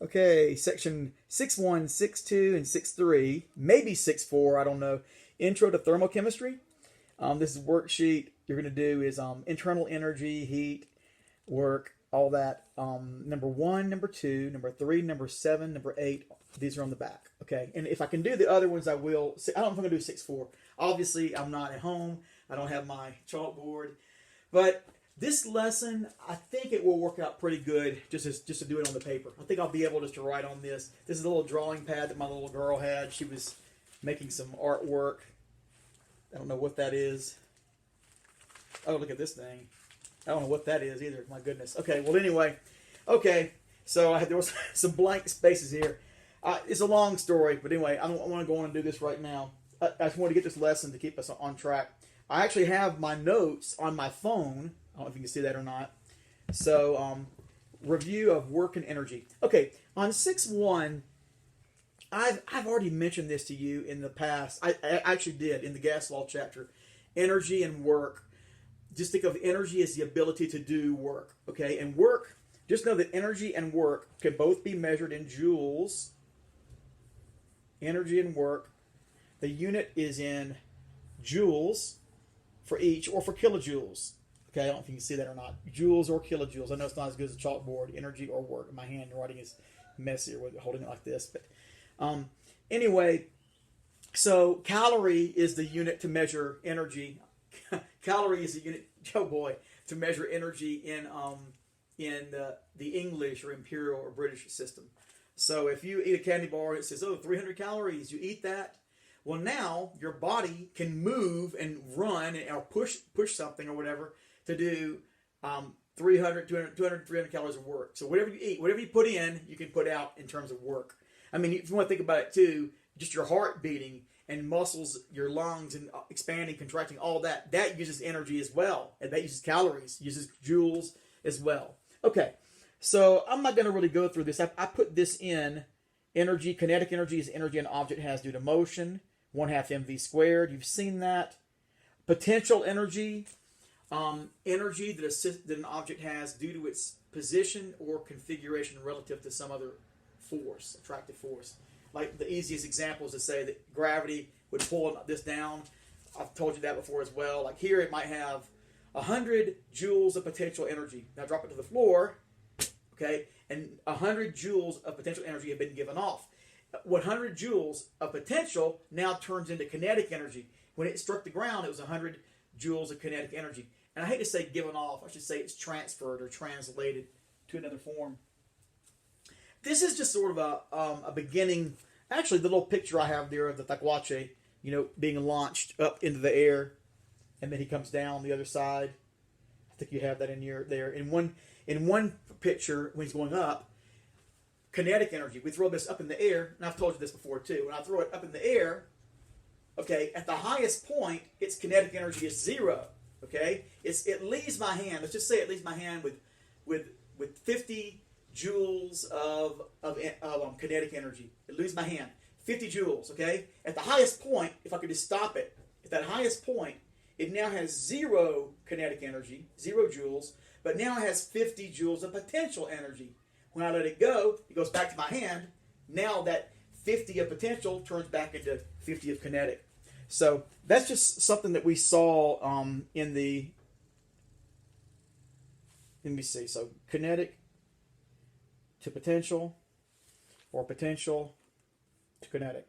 Okay, section 6.1, 6.2, and 6.3, maybe 6.4, I don't know. Intro to Thermochemistry. This is a worksheet. You're going to do is internal energy, heat, work, all that. Number 1, number 2, number 3, number 7, number 8. These are on the back. Okay, and if I can do the other ones, I will. I don't know if I'm going to do 6.4. Obviously, I'm not at home. I don't have my chalkboard. But this lesson, I think it will work out pretty good just to do it on the paper. I think I'll be able just to write on this. This is a little drawing pad that my little girl had. She was making some artwork. I don't know what that is. Oh, look at this thing. I don't know what that is either. My goodness. Okay, well, anyway. Okay, so there was some blank spaces here. It's a long story, but anyway, I want to go on and do this right now. I just want to get this lesson to keep us on track. I actually have my notes on my phone. I don't know if you can see that or not. So, review of work and energy. Okay, on 6.1, I've already mentioned this to you in the past. I actually did in the gas law chapter. Energy and work. Just think of energy as the ability to do work. Okay, and work, just know that energy and work can both be measured in joules. Energy and work. The unit is in joules for each, or for kilojoules. Okay, I don't know if you can see that or not. Joules or kilojoules. I know it's not as good as a chalkboard. Energy or work. My handwriting is messier with holding it like this. But anyway, so calorie is the unit to measure energy. Calorie is the unit, oh boy, to measure energy in the English or imperial or British system. So if you eat a candy bar, it says, 300 calories. You eat that. Well, now your body can move and run or push something or whatever to do 300, 200, 300 calories of work. So whatever you eat, whatever you put in, you can put out in terms of work. I mean, if you want to think about it too, just your heart beating and muscles, your lungs and expanding, contracting, all that uses energy as well. And that uses calories, uses joules as well. Okay, so I'm not going to really go through this. I put this in energy. Kinetic energy is energy an object has due to motion. 1/2 mv squared. You've seen that. Potential energy, energy that an object has due to its position or configuration relative to some other force, attractive force. Like the easiest example is to say that gravity would pull this down. I've told you that before as well. Like here, it might have 100 joules of potential energy. Now drop it to the floor, okay, and 100 joules of potential energy have been given off. 100 joules of potential now turns into kinetic energy. When it struck the ground, it was 100 joules of kinetic energy. And I hate to say given off. I should say it's transferred or translated to another form. This is just sort of a beginning. Actually, the little picture I have there of the taquache, being launched up into the air, and then he comes down the other side. I think you have that in there. In one picture, when he's going up, kinetic energy. We throw this up in the air, and I've told you this before too. When I throw it up in the air, okay, at the highest point, its kinetic energy is 0. Okay, it leaves my hand. Let's just say it leaves my hand with 50 joules of kinetic energy. It leaves my hand 50 joules. Okay, at the highest point, if I could just stop it, at that highest point, it now has 0 kinetic energy, 0 joules, but now it has 50 joules of potential energy. When I let it go, it goes back to my hand. Now that 50 of potential turns back into 50 of kinetic. So that's just something that we saw in the, let me see, so kinetic to potential, or potential to kinetic.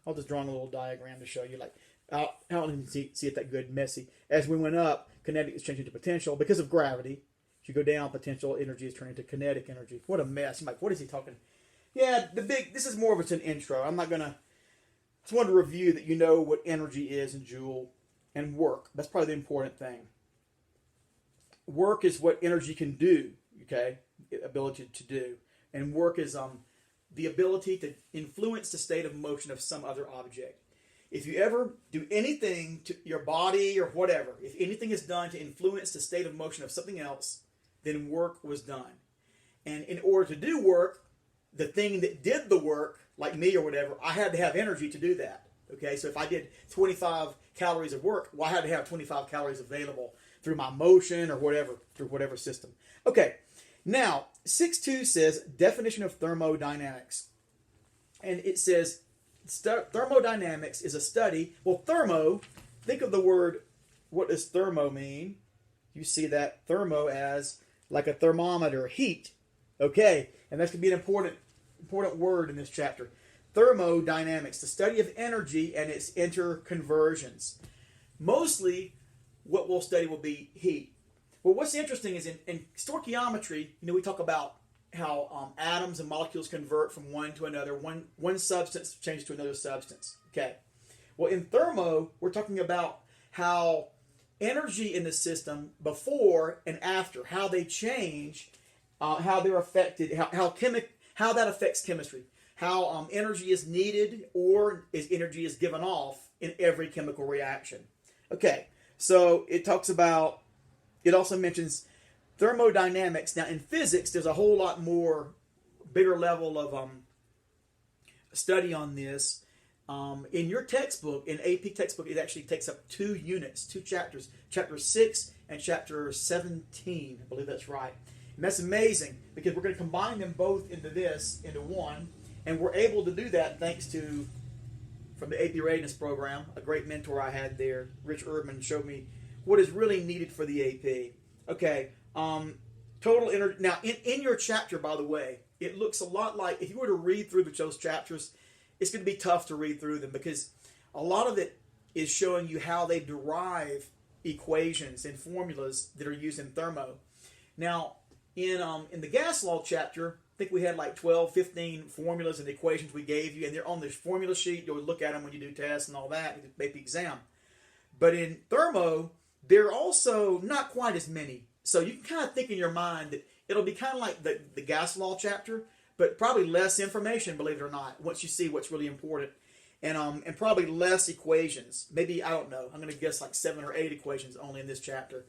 I'll just draw a little diagram to show you, like, I don't even see it that good, messy. As we went up, kinetic is changing to potential because of gravity. As you go down, potential energy is turning to kinetic energy. What a mess. I'm like, what is he talking? Yeah, this is more of an intro. I'm not going to, I just wanted to review that you know what energy is in joule and work. That's probably the important thing. Work is what energy can do, okay? Ability to do. And work is the ability to influence the state of motion of some other object. If you ever do anything to your body or whatever, if anything is done to influence the state of motion of something else, then work was done. And in order to do work, the thing that did the work, like me or whatever, I had to have energy to do that. Okay, so if I did 25 calories of work, well, I had to have 25 calories available through my motion or whatever, through whatever system. Okay, now, 6.2 says definition of thermodynamics. And it says thermodynamics is a study. Well, thermo, think of the word, what does thermo mean? You see that thermo as like a thermometer, heat. Okay, and that's going to be an important word in this chapter. Thermodynamics, the study of energy and its interconversions. Mostly, what we'll study will be heat. Well, what's interesting is in stoichiometry, we talk about how atoms and molecules convert from one to another. One substance changes to another substance. Okay. Well, in thermo, we're talking about how energy in the system before and after, how they change, how they're affected, how that affects chemistry, how energy is needed or energy is given off in every chemical reaction. Okay, so it also mentions thermodynamics. Now, in physics, there's a whole lot more, bigger level of study on this. In your textbook, in AP textbook, it actually takes up 2 units, 2 chapters, chapter 6 and chapter 17. I believe that's right. And that's amazing because we're going to combine them both into one. And we're able to do that thanks to, from the AP Readiness Program, a great mentor I had there, Rich Erdman, showed me what is really needed for the AP. Okay, total energy. Now, in your chapter, by the way, it looks a lot like, if you were to read through those chapters, it's going to be tough to read through them because a lot of it is showing you how they derive equations and formulas that are used in thermo. Now, in the gas law chapter, I think we had like 12, 15 formulas and equations we gave you, and they're on this formula sheet. You'll look at them when you do tests and all that, the AP exam. But in thermo, they're also not quite as many. So you can kind of think in your mind that it'll be kind of like the gas law chapter, but probably less information, believe it or not, once you see what's really important. And probably less equations. Maybe, I don't know, I'm going to guess like 7 or 8 equations only in this chapter.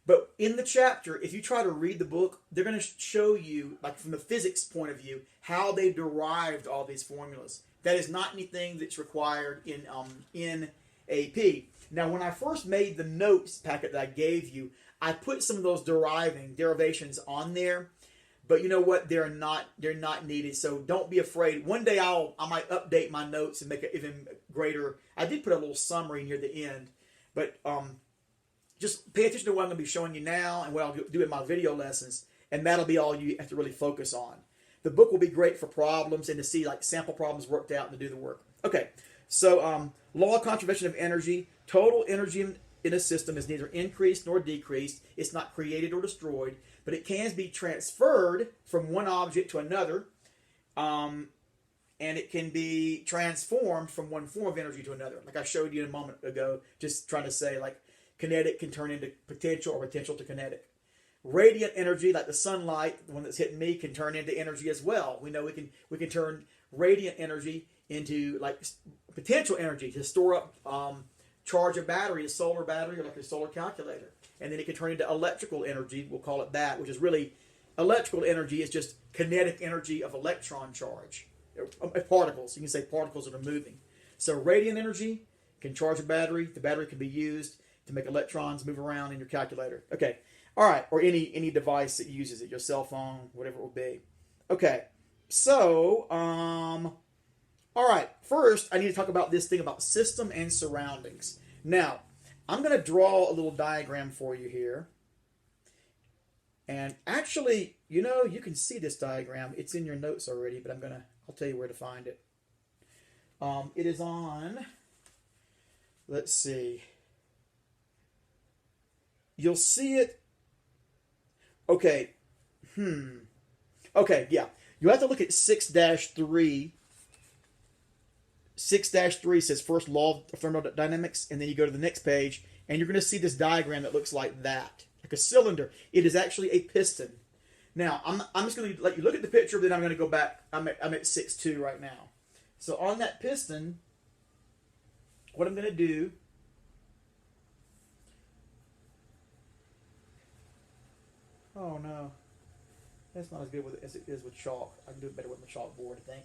But in the chapter, if you try to read the book, they're going to show you, like from the physics point of view, how they derived all these formulas. That is not anything that's required in AP. Now, when I first made the notes packet that I gave you, I put some of those derivations on there. But you know what? They're not needed. So don't be afraid. One day I might update my notes and make it even greater. I did put a little summary near the end, but just pay attention to what I'm going to be showing you now and what I'll do in my video lessons, and that'll be all you have to really focus on. The book will be great for problems and to see like sample problems worked out and to do the work. Okay, so law of conservation of energy. Total energy in a system is neither increased nor decreased. It's not created or destroyed, but it can be transferred from one object to another, and it can be transformed from one form of energy to another. Like I showed you a moment ago, just trying to say like kinetic can turn into potential or potential to kinetic. Radiant energy, like the sunlight, the one that's hitting me, can turn into energy as well. We know we can turn radiant energy into like potential energy to store up, charge a battery, a solar battery, or like a solar calculator. And then it can turn into electrical energy, we'll call it that, which is really, electrical energy is just kinetic energy of electron charge, particles. You can say particles that are moving. So radiant energy can charge a battery. The battery can be used to make electrons move around in your calculator. Okay, all right, or any device that uses it, your cell phone, whatever it will be. Okay, so, all right, first I need to talk about this thing about system and surroundings. Now, I'm going to draw a little diagram for you here. And actually, you can see this diagram. It's in your notes already, but I'll tell you where to find it. It is on, let's see. You'll see it. Okay. Okay, yeah. You have to look at 6-3. 6-3 says first law of thermodynamics, and then you go to the next page, and you're going to see this diagram that looks like that, like a cylinder. It is actually a piston. Now, I'm just going to let you look at the picture, then I'm going to go back. I'm at 6-2 right now. So on that piston, what I'm going to do, oh no, that's not as good as it is with chalk. I can do it better with my chalkboard, I think.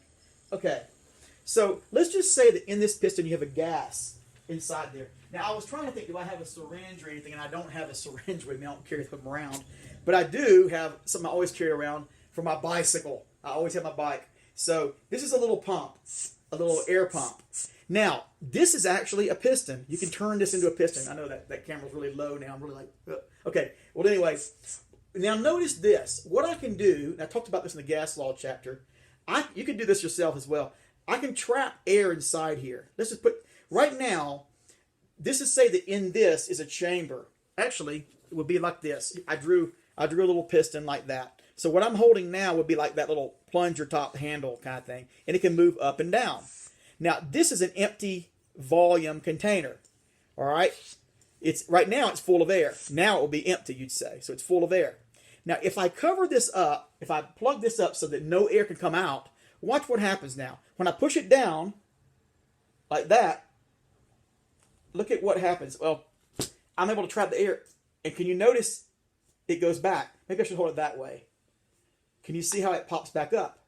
Okay. So let's just say that in this piston you have a gas inside there. Now I was trying to think, do I have a syringe or anything? And I don't have a syringe with me. I don't carry them around. But I do have something I always carry around for my bicycle. I always have my bike. So this is a little pump, a little air pump. Now, this is actually a piston. You can turn this into a piston. I know that camera's really low now. I'm really like, ugh. Okay. Well, anyway, now notice this. What I can do, and I talked about this in the gas law chapter, you can do this yourself as well. I can trap air inside here. Let's just put, right now, this is say that in this is a chamber. Actually, it would be like this. I drew a little piston like that. So what I'm holding now would be like that little plunger top handle kind of thing. And it can move up and down. Now, this is an empty volume container. All right? Right now, it's full of air. Now it will be empty, you'd say. So it's full of air. Now, if I cover this up, if I plug this up so that no air can come out, watch what happens now. When I push it down, like that, look at what happens. Well, I'm able to trap the air. And can you notice it goes back? Maybe I should hold it that way. Can you see how it pops back up?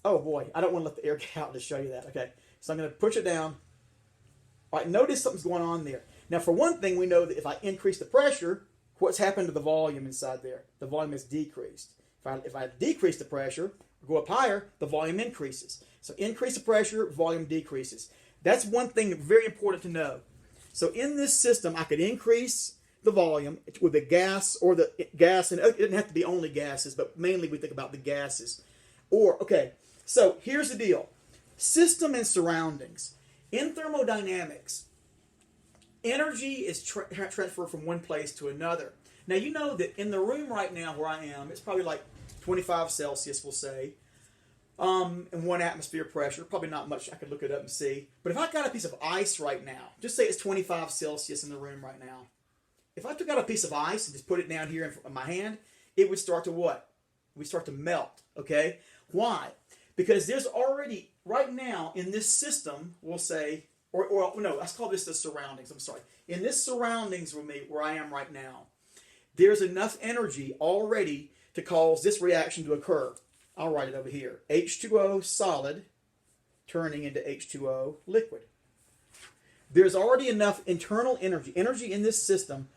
Oh boy, I don't want to let the air get out to show you that. Okay, so I'm going to push it down. All right, notice something's going on there. Now, for one thing, we know that if I increase the pressure, what's happened to the volume inside there? The volume is decreased. If I decrease the pressure, or go up higher, the volume increases. So increase the pressure, volume decreases. That's one thing very important to know. So in this system, I could increase the volume with the gas or the gas, and it doesn't have to be only gases, but mainly we think about the gases. Or, okay, so here's the deal. System and surroundings. In thermodynamics, energy is transferred from one place to another. Now, you know that in the room right now where I am, it's probably like 25 Celsius, we'll say, and 1 atmosphere pressure. Probably not much. I could look it up and see. But if I got a piece of ice right now, just say it's 25 Celsius in the room right now. If I took out a piece of ice and just put it down here in my hand, it would start to what? It would start to melt, okay? Why? Because there's already, right now, in this system, we'll say, or no, let's call this the surroundings. I'm sorry. In this surroundings with me, where I am right now, there's enough energy already to cause this reaction to occur. I'll write it over here. H2o solid turning into H2o liquid. There's already enough internal energy in this system,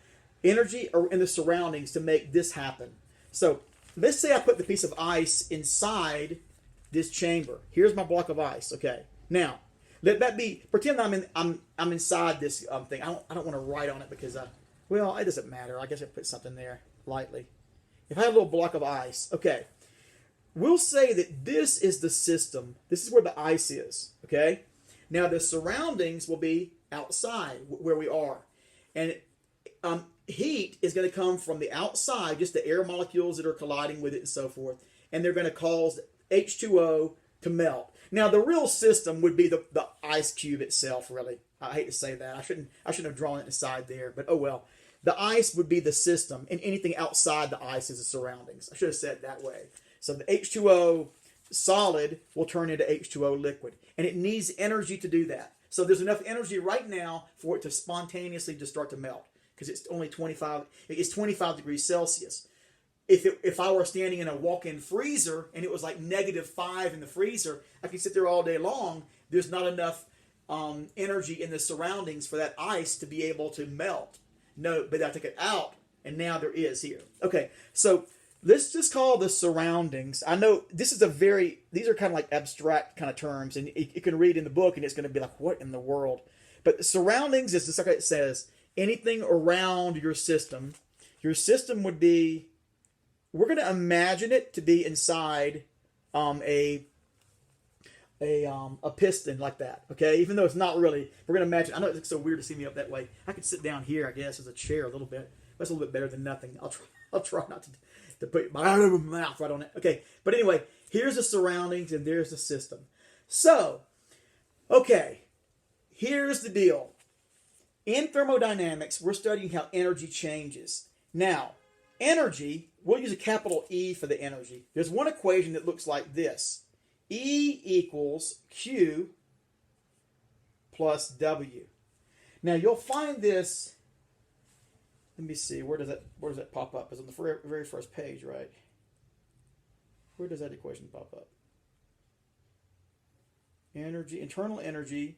energy or in the surroundings to make this happen. So let's say I put the piece of ice inside this chamber. Here's my block of ice. Okay. Now, let that be. Pretend I'm inside this thing. I don't want to write on it because well, it doesn't matter. I guess I put something there lightly. If I have a little block of ice, okay. We'll say that this is the system. This is where the ice is. Okay. Now the surroundings will be outside where we are, and heat is going to come from the outside, just the air molecules that are colliding with it and so forth, and they're going to cause H2O to melt. Now the real system would be the ice cube itself. Really, I hate to say that. I shouldn't have drawn it inside there, but oh well. The ice would be the system, and anything outside the ice is the surroundings. I should have said it that way. So the H2O solid will turn into H2O liquid, and it needs energy to do that. So there's enough energy right now for it to spontaneously just start to melt, because it's only 25. It's 25 degrees Celsius. If I were standing in a walk-in freezer and it was like -5 in the freezer, I could sit there all day long. There's not enough energy in the surroundings for that ice to be able to melt. No, but I took it out, and now there is here. Okay, so let's just call the surroundings. I know this is these are kind of like abstract kind of terms, and you can read in the book, and it's going to be like, what in the world? But the surroundings is just like it says, anything around your system. Your system would be, we're going to imagine it to be inside a piston like that, okay? Even though it's not really, we're going to imagine, I know it's so weird to see me up that way. I could sit down here, I guess, as a chair a little bit. That's a little bit better than nothing. I'll try not to put my mouth right on it. Okay, but anyway, here's the surroundings and there's the system. So, okay, here's the deal. In thermodynamics, we're studying how energy changes. Now, energy, we'll use a capital E for the energy. There's one equation that looks like this. E equals Q plus W. Now, you'll find this, let me see, where does that pop up? It's on the very first page, right? Where does that equation pop up? Energy, internal energy.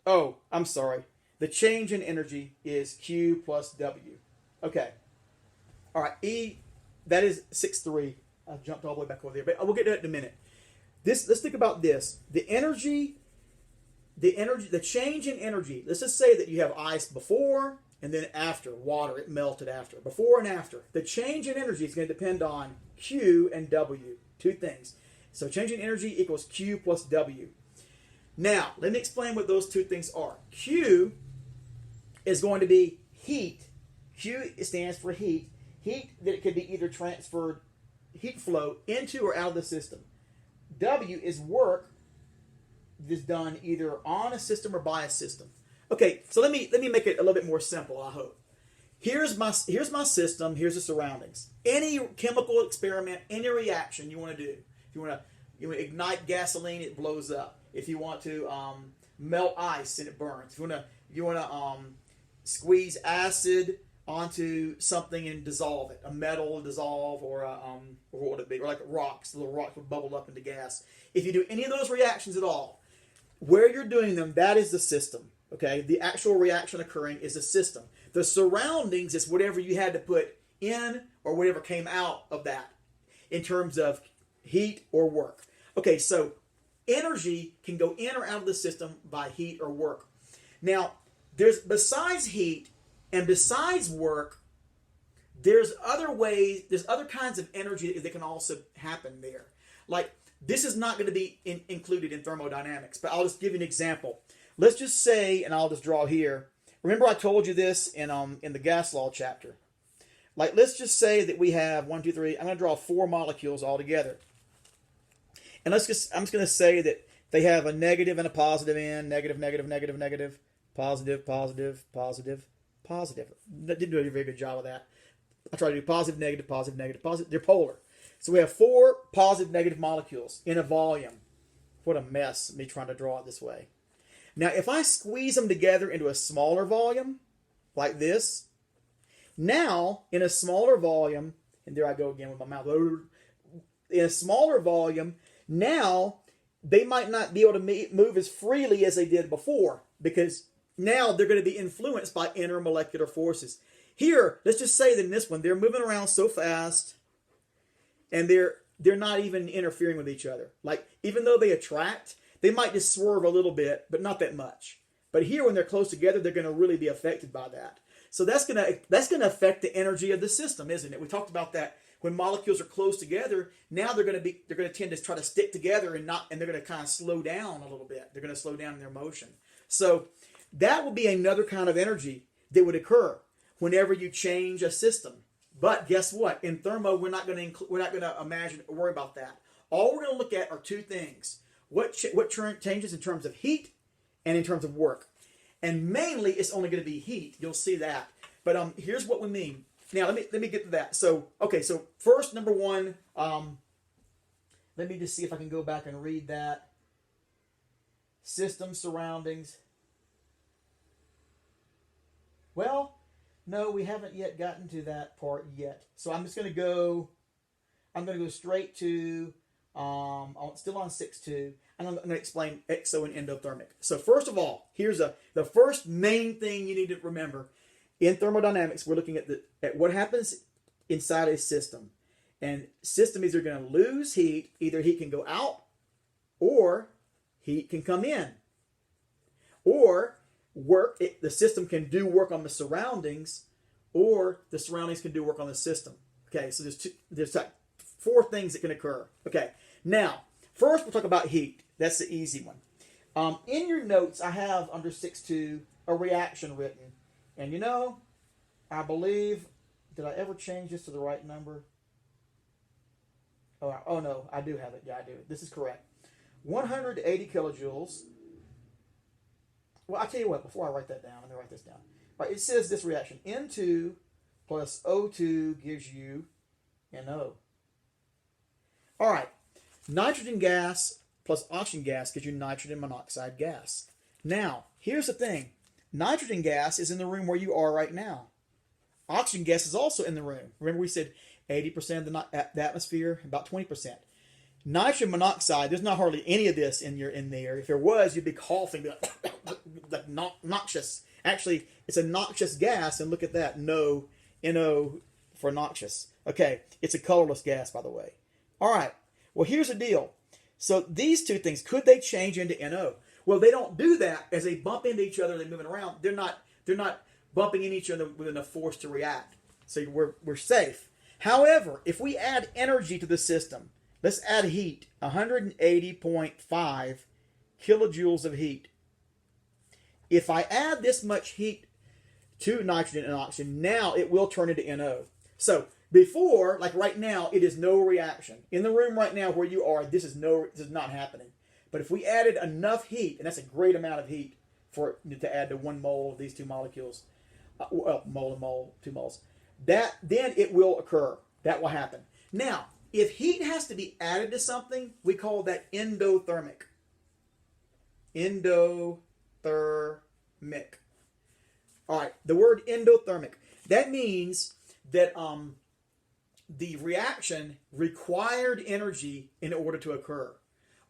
Oh, I'm sorry. The change in energy is Q plus W. Okay. All right, E, that is 6.3. I jumped all the way back over there, but we'll get to that in a minute. Let's think about this. The change in energy. Let's just say that you have ice before and then after, water, it melted after. Before and after. The change in energy is going to depend on Q and W, two things. So change in energy equals Q plus W. Now, let me explain what those two things are. Q is going to be heat. Q stands for heat. Heat that it could be either transferred, heat flow, into or out of the system. W is work that is done either on a system or by a system. Okay, so let me make it a little bit more simple, I hope. Here's my system, here's the surroundings. Any chemical experiment, any reaction you want to do. If you want to ignite gasoline, it blows up. If you want to melt ice and it burns. If you want to squeeze acid onto something and dissolve it, a metal will dissolve, or what would it be? Or like rocks, little rocks would bubble up into gas. If you do any of those reactions at all, where you're doing them, that is the system. Okay, the actual reaction occurring is the system. The surroundings is whatever you had to put in or whatever came out of that in terms of heat or work. Okay, so energy can go in or out of the system by heat or work. Now, besides heat and besides work, there's other ways, there's other kinds of energy that can also happen there. Like, this is not going to be included in thermodynamics, but I'll just give you an example. Let's just say, and I'll just draw here. Remember I told you this in the gas law chapter. Like, let's just say that we have 1, 2, 3. I'm going to draw 4 molecules all together. And I'm just going to say that they have a negative and a positive end, negative, negative, negative, negative, positive, positive, positive, positive. That didn't do a very good job of that. I try to do positive, negative, positive, negative, positive. They're polar. So we have 4 positive, negative molecules in a volume. What a mess, me trying to draw it this way. Now, if I squeeze them together into a smaller volume, like this, now, in a smaller volume, and there I go again with my mouth, in a smaller volume, now, they might not be able to move as freely as they did before, because now they're going to be influenced by intermolecular forces. Here, let's just say that in this one, they're moving around so fast, and they're not even interfering with each other. Like, even though they attract, they might just swerve a little bit, but not that much. But here, when they're close together, they're going to really be affected by that. So that's going to affect the energy of the system, isn't it? We talked about that when molecules are close together. Now they're going to tend to try to stick together and they're going to kind of slow down a little bit. They're going to slow down in their motion. So that would be another kind of energy that would occur whenever you change a system. But guess what? In thermo, we're not going to worry about that. All we're going to look at are two things. What changes in terms of heat and in terms of work. And mainly, it's only going to be heat. You'll see that. But here's what we mean. Now, let me get to that. So, okay, so first, number one, let me just see if I can go back and read that. System surroundings. Well, no, we haven't yet gotten to that part yet. So I'm just going to go straight to, still on 6.2. And I'm going to explain exo and endothermic. So first of all, here's the first main thing you need to remember. In thermodynamics, we're looking at what happens inside a system. And system is either going to lose heat, either heat can go out, or heat can come in. Or the system can do work on the surroundings, or the surroundings can do work on the system. Okay, so there's 4 things that can occur. Okay, now, first we'll talk about heat. That's the easy one. In your notes, I have under 6.2 a reaction written. And I believe, did I ever change this to the right number? Oh no, I do have it. Yeah, I do. This is correct. 180 kilojoules. Well, I'll tell you what, before I write that down, let me write this down. All right, it says this reaction, N2 plus O2 gives you NO. All right, nitrogen gas plus oxygen gas gives you nitrogen monoxide gas. Now, here's the thing. Nitrogen gas is in the room where you are right now. Oxygen gas is also in the room. Remember we said 80% of the atmosphere, about 20%. Nitrogen monoxide, there's not hardly any of this in there. If there was, you'd be coughing, be like noxious. Actually, it's a noxious gas, and look at that, NO, for noxious. Okay, it's a colorless gas, by the way. All right, well, here's the deal. So these two things, could they change into NO? Well, they don't do that. As they bump into each other, they're moving around. They're not bumping into each other with enough force to react. So we're safe. However, if we add energy to the system, let's add heat, 180.5 kilojoules of heat. If I add this much heat to nitrogen and oxygen, now it will turn into NO. So before, like right now, it is no reaction. In the room right now where you are, this is not happening. But if we added enough heat, and that's a great amount of heat for to add to 1 mole of these two molecules, mole and mole, 2 moles, then it will occur. That will happen. Now, if heat has to be added to something, we call that endothermic. Endothermic. All right, the word endothermic. That means that the reaction required energy in order to occur.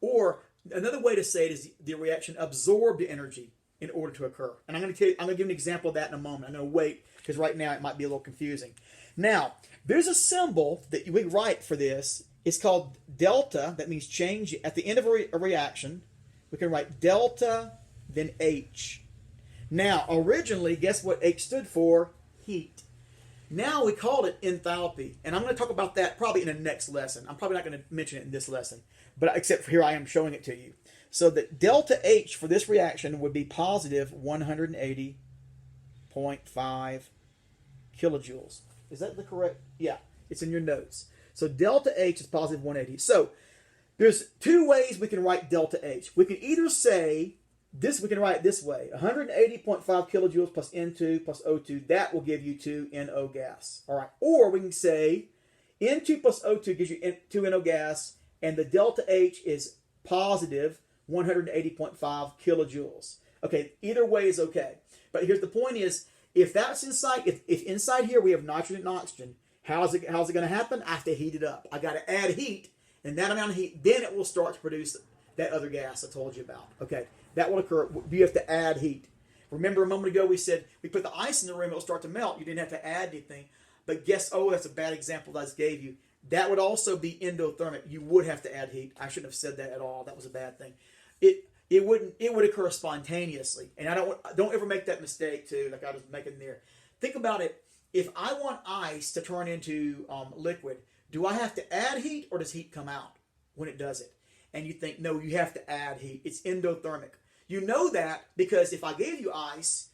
Or another way to say it is the reaction absorbed energy in order to occur. And I'm going to give an example of that in a moment. I'm going to wait because right now it might be a little confusing. Now, there's a symbol that we write for this. It's called delta. That means change. At the end of a reaction, we can write delta, then H. Now, originally, guess what H stood for? Heat. Now we call it enthalpy. And I'm going to talk about that probably in the next lesson. I'm probably not going to mention it in this lesson, but except for here I am showing it to you. So that delta H for this reaction would be positive 180.5 kilojoules. Is that the correct? Yeah, it's in your notes. So delta H is positive 180. So there's two ways we can write delta H. We can either say this, we can write it this way: 180.5 kilojoules plus N2 plus O2. That will give you 2NO gas. All right. Or we can say N2 plus O2 gives you 2NO gas, and the delta H is positive 180.5 kilojoules. Okay, either way is okay. But here's the point is, if that's inside, if inside here we have nitrogen and oxygen, how's it going to happen? I have to heat it up. I got to add heat, and that amount of heat, then it will start to produce that other gas I told you about. Okay, that will occur. You have to add heat. Remember a moment ago we said we put the ice in the room, it will start to melt. You didn't have to add anything. But that's a bad example that I just gave you. That would also be endothermic. You would have to add heat. I shouldn't have said that at all. That was a bad thing. It would occur spontaneously. And don't ever make that mistake too, like I was making there. Think about it. If I want ice to turn into liquid, do I have to add heat or does heat come out when it does it? And you think, no, you have to add heat. It's endothermic. You know that because if I gave you ice,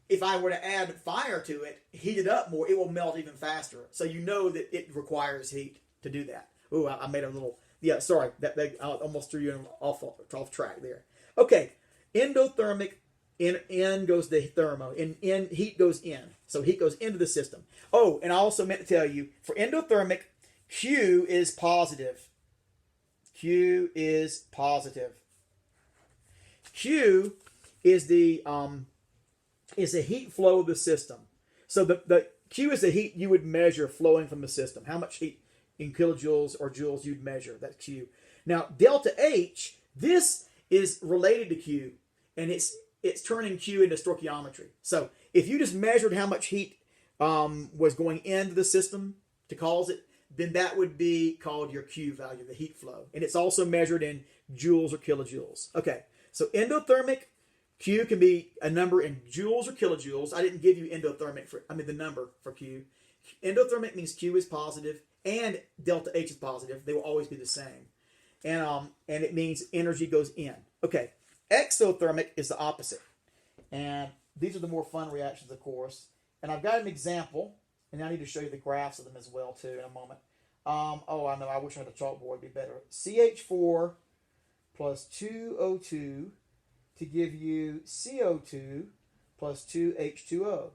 if I were to add fire to it, heat it up more, it will melt even faster. So you know that it requires heat to do that. Ooh, I made a little, yeah, sorry. I almost threw you off track there. Okay, endothermic, in goes the thermo, in heat goes in. So heat goes into the system. Oh, and I also meant to tell you, for endothermic, Q is positive. Q is positive. Q is the heat flow of the system. So the Q is the heat you would measure flowing from the system. How much heat in kilojoules or joules you'd measure. That's Q. Now delta H, this is related to Q, and it's turning Q into stoichiometry. So if you just measured how much heat was going into the system to cause it, then that would be called your Q value, the heat flow. And it's also measured in joules or kilojoules. Okay, so endothermic, Q can be a number in joules or kilojoules. I didn't give you the number for Q. Endothermic means Q is positive and delta H is positive. They will always be the same. And it means energy goes in. Okay, exothermic is the opposite. And these are the more fun reactions, of course. And I've got an example, and I need to show you the graphs of them as well, too, in a moment. I know, I wish I had a chalkboard, it'd be better. CH4 plus 2O2 to give you CO2 plus 2H2O.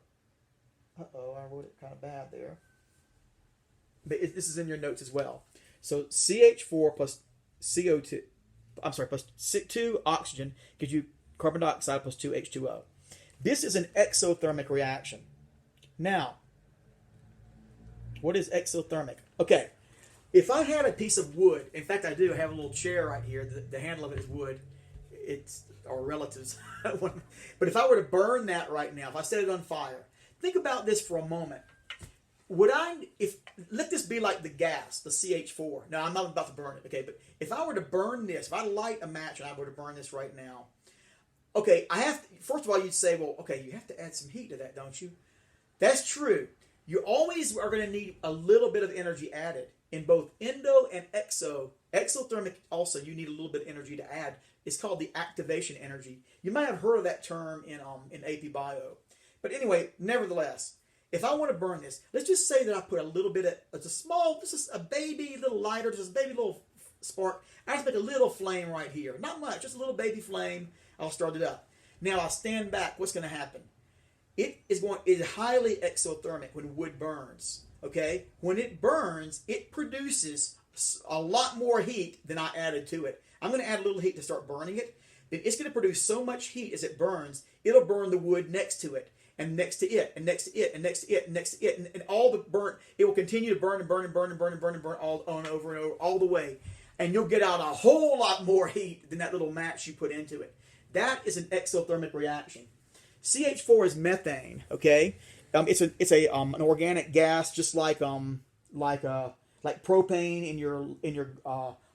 Uh-oh, I wrote it kind of bad there. But this is in your notes as well. So CH4 plus CO2, plus 2 oxygen gives you carbon dioxide plus 2 H2O. This is an exothermic reaction. Now, what is exothermic? Okay, if I had a piece of wood, in fact I do, I have a little chair right here, the handle of it is wood, it's our relatives, but if I were to burn that right now, if I set it on fire, think about this for a moment. let this be like the gas, the CH4. Now I'm not about to burn it, okay? But if I were to burn this, if I light a match and I were to burn this right now, okay, first of all, you'd say, well, okay, you have to add some heat to that, don't you? That's true. You always are going to need a little bit of energy added in both endo and exo. Exothermic also, you need a little bit of energy to add. It's called the activation energy. You might have heard of that term in AP Bio. But anyway, nevertheless, if I want to burn this, let's just say that I put a little bit of, just a baby little lighter, just a baby little spark. I just make a little flame right here. Not much, just a little baby flame. I'll start it up. Now I'll stand back. What's going to happen? It is highly exothermic when wood burns. Okay? When it burns, it produces a lot more heat than I added to it. I'm going to add a little heat to start burning it. Then it's going to produce so much heat as it burns, it'll burn the wood next to it, and next to it, and next to it, and next to it, and next to it, and all the burnt, it will continue to burn and burn and burn and burn and burn and burn all on over and over, all the way. And you'll get out a whole lot more heat than that little match you put into it. That is an exothermic reaction. CH4 is methane, okay? It's an organic gas, just like propane in your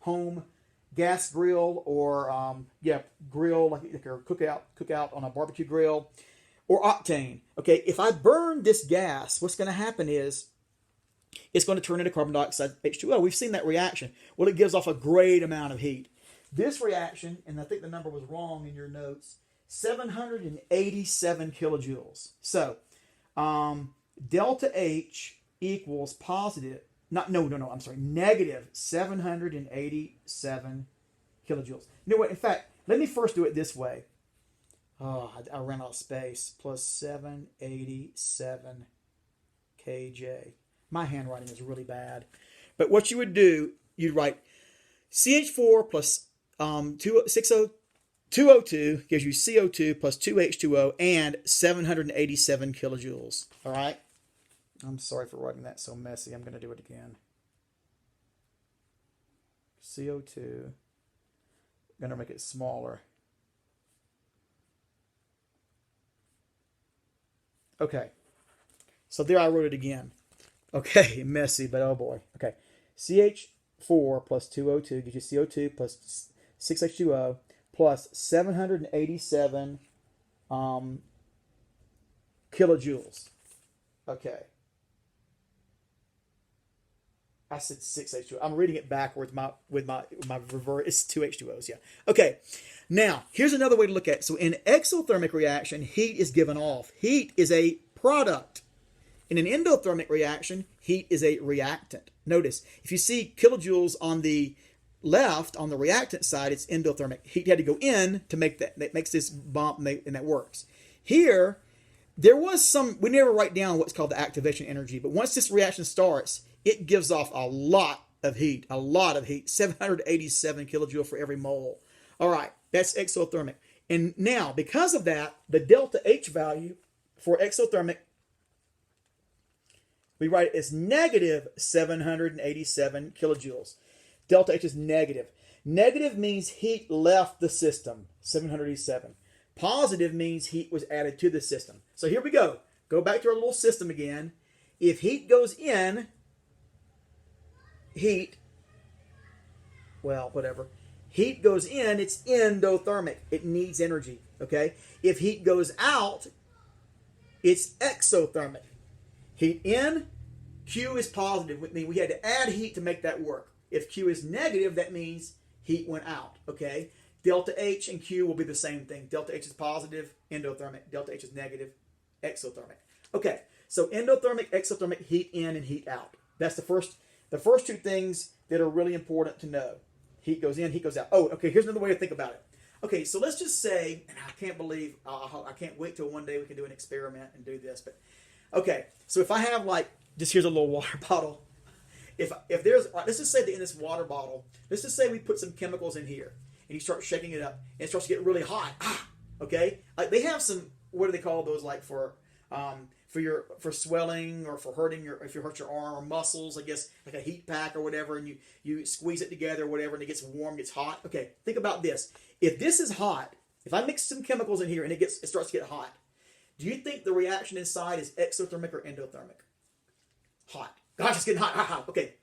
home gas grill, or grill like your cookout on a barbecue grill, or octane. Okay, if I burn this gas, what's going to happen is it's going to turn into carbon dioxide, H2o. We've seen that reaction. Well, it gives off a great amount of heat. This reaction, and I think the number was wrong in your notes, 787 kilojoules. So, delta H equals negative 787 kilojoules. You know what? In fact, let me first do it this way. Oh, I ran out of space. Plus 787 kJ. My handwriting is really bad. But what you would do, you'd write CH4 plus 202 gives you CO2 plus 2H2O and 787 kilojoules. All right? I'm sorry for writing that so messy. I'm going to do it again. CO2. I'm going to make it smaller. Okay. So there I wrote it again. Okay, messy, but oh boy. Okay. CH4 plus 2O2 gives you CO2 plus 6H2O plus 787 kilojoules. Okay. I said 6H2O. I'm reading it backwards with my reverse. It's 2 H2Os, yeah. Okay. Now, here's another way to look at it. So in exothermic reaction, heat is given off. Heat is a product. In an endothermic reaction, heat is a reactant. Notice, if you see kilojoules on the left, on the reactant side, it's endothermic. Heat had to go in to make that. That makes this bump, and that works. Here, there was some, we never write down what's called the activation energy, but once this reaction starts, it gives off a lot of heat, 787 kilojoule for every mole. All right, that's exothermic. And now, because of that, the delta H value for exothermic, we write it as negative 787 kilojoules. Delta H is negative. Negative means heat left the system, 787. Positive means heat was added to the system. So here we go. Go back to our little system again. If heat goes in, heat goes in, it's endothermic. It needs energy, okay? If heat goes out, it's exothermic. Heat in, Q is positive. I mean, we had to add heat to make that work. If Q is negative, that means heat went out, okay? Delta H and Q will be the same thing. Delta H is positive, endothermic. Delta H is negative, exothermic. Okay, so endothermic, exothermic, heat in and heat out. That's the first two things that are really important to know. Heat goes in, heat goes out. Oh, okay, here's another way to think about it. Okay, so let's just say, and I can't wait till one day we can do an experiment and do this, but okay, so if I have here's a little water bottle. If there's, let's just say that in this water bottle, let's just say we put some chemicals in here, and you start shaking it up, and it starts to get really hot. Okay, they have some, what do they call those, for swelling or for hurting if you hurt your arm or muscles, I guess, like a heat pack or whatever, and you squeeze it together or whatever, and it gets warm, gets hot. Okay, think about this. If this is hot, if I mix some chemicals in here and it starts to get hot, do you think the reaction inside is exothermic or endothermic? Hot. Gosh, it's getting hot. Hot, hot. Okay.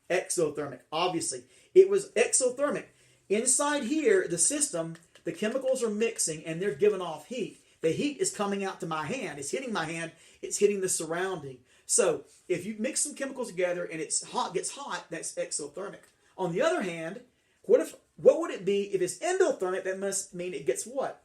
Exothermic. Obviously, it was exothermic. Inside here, the system, the chemicals are mixing and they're giving off heat. The heat is coming out to my hand. It's hitting my hand. It's hitting the surrounding. So if you mix some chemicals together and it's hot, gets hot, that's exothermic. On the other hand, what would it be if it's endothermic? That must mean it gets what?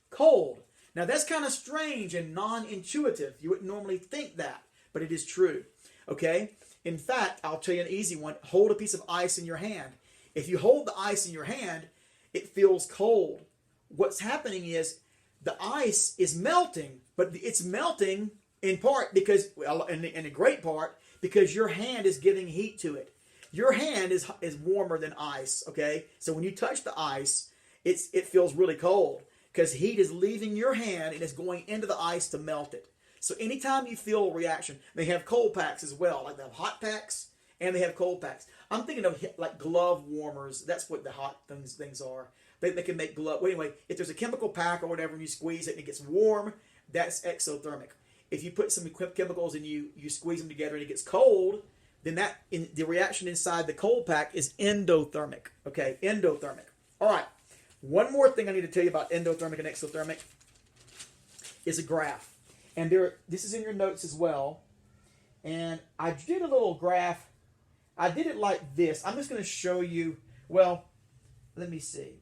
Cold. Now that's kind of strange and non-intuitive. You wouldn't normally think that, but it is true. Okay? In fact, I'll tell you an easy one. Hold a piece of ice in your hand. If you hold the ice in your hand, it feels cold. What's happening is the ice is melting, but it's melting in part because, well, in a great part, because your hand is giving heat to it. Your hand is warmer than ice, okay? So when you touch the ice, it feels really cold because heat is leaving your hand and is going into the ice to melt it. So anytime you feel a reaction, they have cold packs as well. Like they have hot packs and they have cold packs. I'm thinking of like glove warmers. That's what the hot things are. They can make glove. Well, anyway, if there's a chemical pack or whatever and you squeeze it and it gets warm, that's exothermic. If you put some chemicals and you squeeze them together and it gets cold, then the reaction inside the cold pack is endothermic. Okay, endothermic. All right. One more thing I need to tell you about endothermic and exothermic is a graph. And this is in your notes as well. And I did a little graph. I did it like this. I'm just going to show you. Well, let me see.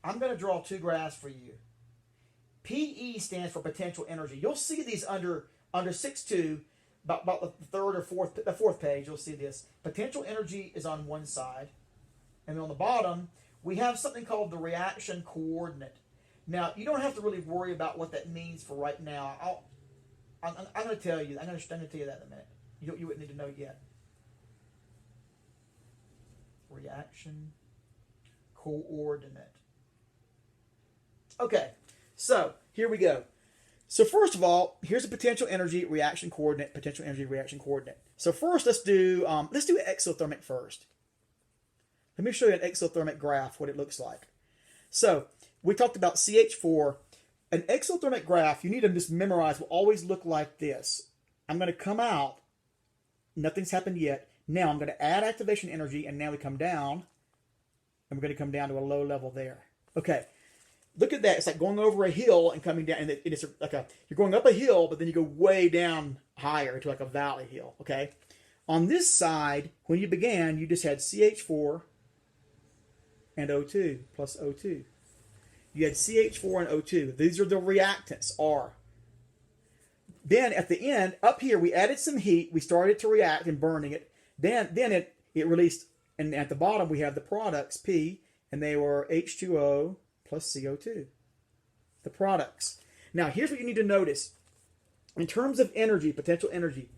I'm going to draw two graphs for you. PE stands for potential energy. You'll see these under 6.2, about the third or fourth page. You'll see this. Potential energy is on one side. And then on the bottom, we have something called the reaction coordinate. Now, you don't have to really worry about what that means for right now. I'm going to tell you. I'm going to tell you that in a minute. You wouldn't need to know yet. Reaction coordinate. Okay, so here we go. So first of all, here's a potential energy reaction coordinate. Potential energy reaction coordinate. So first, let's do exothermic first. Let me show you an exothermic graph, what it looks like. So we talked about CH4. An exothermic graph, you need to just memorize, will always look like this. I'm going to come out. Nothing's happened yet. Now I'm going to add activation energy, and now we come down. And we're going to come down to a low level there. Okay. Look at that. It's like going over a hill and coming down. And it's like you're going up a hill, but then you go way down higher to like a valley hill. Okay. On this side, when you began, you just had CH4 and O2 plus O2. You had CH4 and O2. These are the reactants, R. Then at the end, up here, we added some heat. We started to react and burning it. Then it released, and at the bottom, we have the products, P, and they were H2O plus CO2. The products. Now, here's what you need to notice. In terms of energy, potential energy,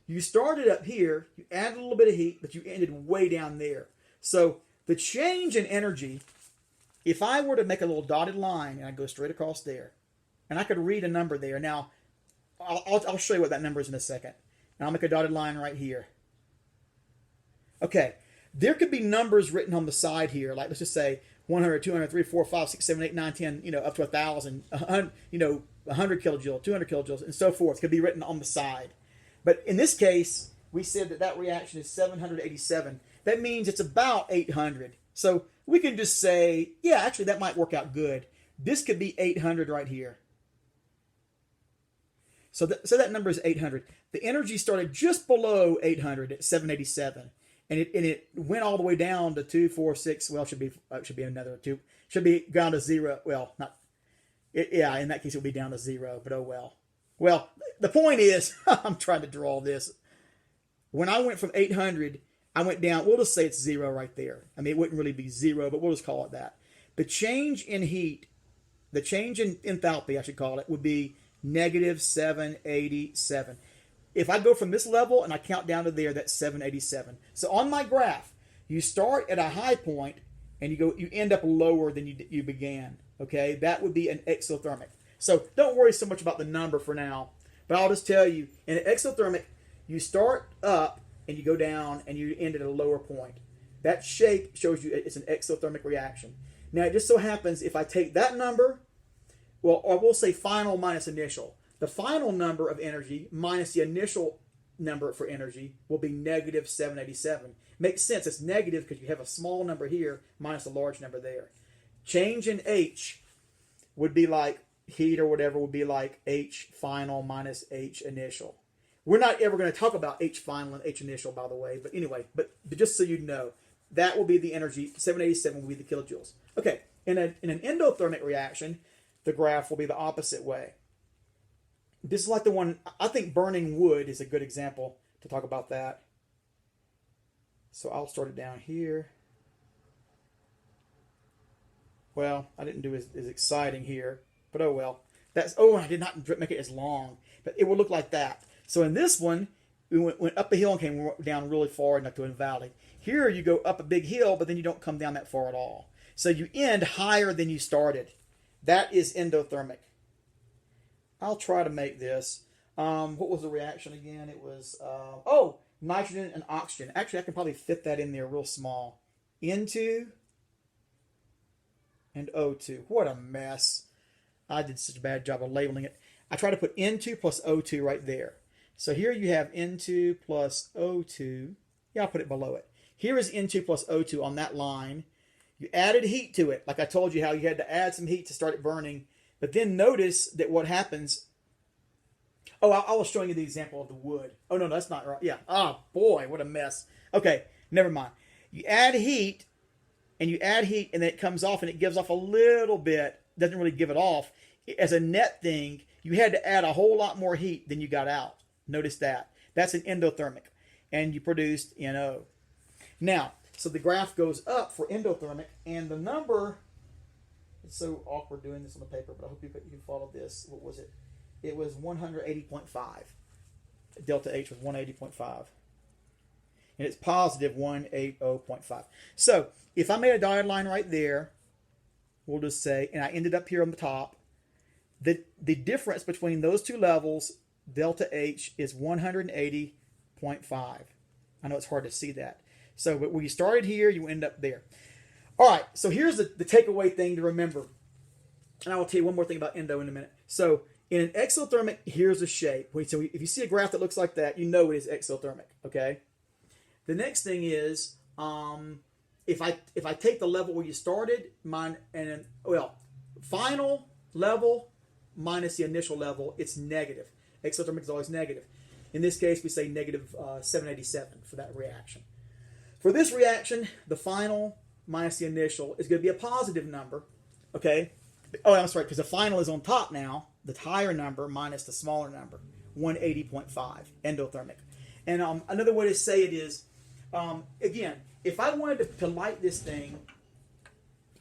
you started up here, you added a little bit of heat, but you ended way down there. So the change in energy, if I were to make a little dotted line and I go straight across there, and I could read a number there. Now, I'll show you what that number is in a second. And I'll make a dotted line right here. Okay, there could be numbers written on the side here, like let's just say 100, 200, 300, 400, 500, 600, 700, 800, 900, 10, up to 1,000, 100 kilojoules, 200 kilojoules, and so forth. Could be written on the side. But in this case, we said that reaction is 787. That means it's about 800. So we can just say, yeah, actually that might work out good. This could be 800 right here. So that number is 800. The energy started just below 800 at 787. And it went all the way down to 2, 4, 6. Well, should be another 2. Should be down to 0. Well, not. Yeah, in that case it would be down to 0. But oh well. Well, the point is, I'm trying to draw this. When I went from 800, I went down. We'll just say it's 0 right there. I mean, it wouldn't really be 0, but we'll just call it that. The change in heat, the change in enthalpy, I should call it, would be negative 787. If I go from this level and I count down to there, that's 787. So on my graph, you start at a high point and you end up lower than you began. Okay, that would be an exothermic. So don't worry so much about the number for now. But I'll just tell you, in an exothermic, you start up and you go down and you end at a lower point. That shape shows you it's an exothermic reaction. Now, it just so happens if I take that number, well, or we'll say final minus initial. The final number of energy minus the initial number for energy will be negative 787. Makes sense. It's negative because you have a small number here minus a large number there. Change in H would be like heat or whatever would be like H final minus H initial. We're not ever going to talk about H final and H initial, by the way. But anyway, but just so you know, that will be the energy. 787 will be the kilojoules. Okay, in an endothermic reaction, the graph will be the opposite way. This is like the one, I think burning wood is a good example to talk about that. So I'll start it down here. Well, I didn't do as exciting here, but oh well. I did not make it as long, but it will look like that. So in this one, we went up a hill and came down really far into a valley. Here you go up a big hill, but then you don't come down that far at all. So you end higher than you started. That is endothermic. I'll try to make this. What was the reaction again? It was, nitrogen and oxygen. Actually, I can probably fit that in there real small. N2 and O2. What a mess. I did such a bad job of labeling it. I try to put N2 plus O2 right there. So here you have N2 plus O2. Yeah, I'll put it below it. Here is N2 plus O2 on that line. You added heat to it. Like I told you how you had to add some heat to start it burning. But then notice that what happens... Oh, I was showing you the example of the wood. Oh, no, that's not right. Yeah. Oh, boy, what a mess. Okay, never mind. You add heat, and then it comes off, and it gives off a little bit. Doesn't really give it off. As a net thing, you had to add a whole lot more heat than you got out. Notice that. That's an endothermic. And you produced NO. Now, so the graph goes up for endothermic, and the number... It's so awkward doing this on the paper, but I hope you followed this. What was it? It was 180.5. Delta H was 180.5. And it's positive 180.5. So if I made a dotted line right there, we'll just say, and I ended up here on the top, the difference between those two levels, delta H, is 180.5. I know it's hard to see that. So but when you started here, you end up there. All right, so here's the takeaway thing to remember. And I will tell you one more thing about endo in a minute. So in an exothermic, here's the shape. So if you see a graph that looks like that, you know it is exothermic, okay? The next thing is, if I take the level where you started, final level minus the initial level, it's negative. Exothermic is always negative. In this case, we say negative 787 for that reaction. For this reaction, the final minus the initial is going to be a positive number, okay? Oh, I'm sorry, because the final is on top now, the higher number minus the smaller number, 180.5, endothermic. And another way to say it is, again, if I wanted to light this thing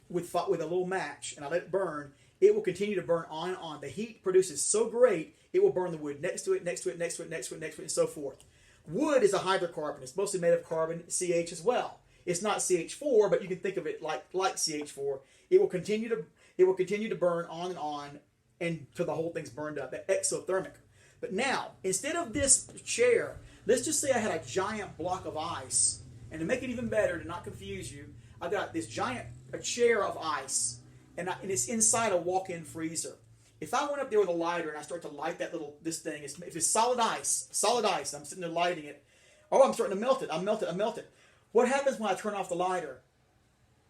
with a little match and I let it burn, it will continue to burn on and on. The heat produces so great, it will burn the wood next to it, next to it, next to it, next to it, next to it, and so forth. Wood is a hydrocarbon. It's mostly made of carbon, CH as well. It's not CH4, but you can think of it like CH4. It will continue to burn on until the whole thing's burned up. That exothermic. But now, instead of this chair, let's just say I had a giant block of ice. And to make it even better, to not confuse you, I've got this a chair of ice, and it's inside a walk-in freezer. If I went up there with a lighter and I start to light this thing, if it's solid ice, I'm sitting there lighting it. Oh, I'm starting to melt it. I melt it. What happens when I turn off the lighter?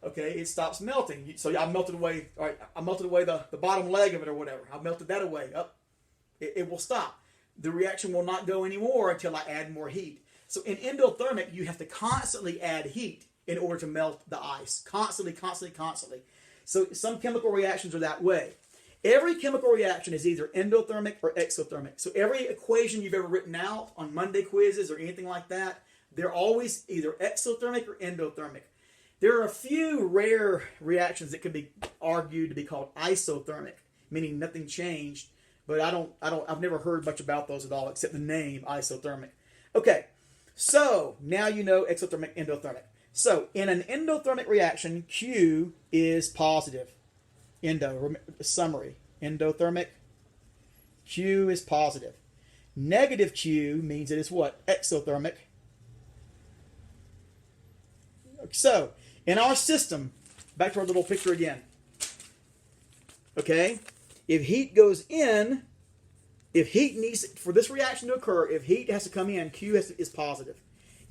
Okay, it stops melting. So I melted away. All right, I melted away the bottom leg of it or whatever. I melted that away. It will stop. The reaction will not go anymore until I add more heat. So in endothermic, you have to constantly add heat in order to melt the ice. Constantly. So some chemical reactions are that way. Every chemical reaction is either endothermic or exothermic. So every equation you've ever written out on Monday quizzes or anything like that, they're always either exothermic or endothermic. There are a few rare reactions that could be argued to be called isothermic, meaning nothing changed. But I've never heard much about those at all, except the name isothermic. Okay, so now you know exothermic, endothermic. So in an endothermic reaction, Q is positive. Summary. Endothermic, Q is positive. Negative Q means it is what? Exothermic. So, in our system, back to our little picture again. Okay? If heat goes in, if heat needs, for this reaction to occur, if heat has to come in, Q is positive.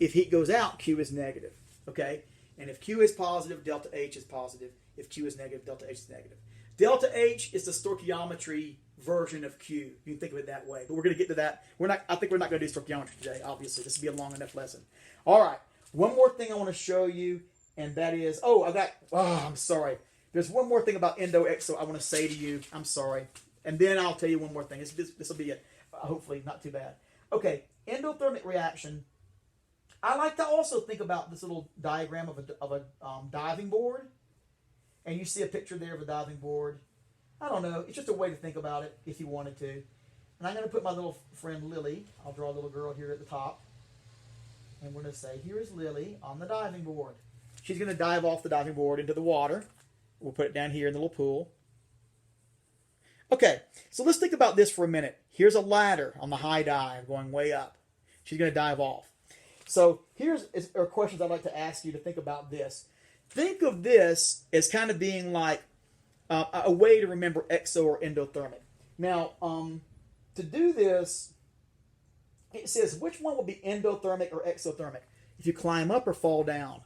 If heat goes out, Q is negative. Okay? And if Q is positive, delta H is positive. If Q is negative, delta H is negative. Delta H is the stoichiometry version of Q. You can think of it that way. But we're going to get to that. I think we're not going to do stoichiometry today, obviously. This will be a long enough lesson. All right. One more thing I want to show you, and that is, I'm sorry. There's one more thing about endo-exo I want to say to you. I'm sorry. And then I'll tell you one more thing. This will be it. Hopefully not too bad. Okay, endothermic reaction. I like to also think about this little diagram of a diving board. And you see a picture there of a diving board. I don't know. It's just a way to think about it if you wanted to. And I'm going to put my little friend Lily. I'll draw a little girl here at the top. And we're going to say, here is Lily on the diving board. She's going to dive off the diving board into the water. We'll put it down here in the little pool. Okay, so let's think about this for a minute. Here's a ladder on the high dive going way up. She's going to dive off. So here's questions I'd like to ask you to think about this. Think of this as kind of being like a way to remember exo or endothermic. Now, to do this, it says which one will be endothermic or exothermic? If you climb up or fall down.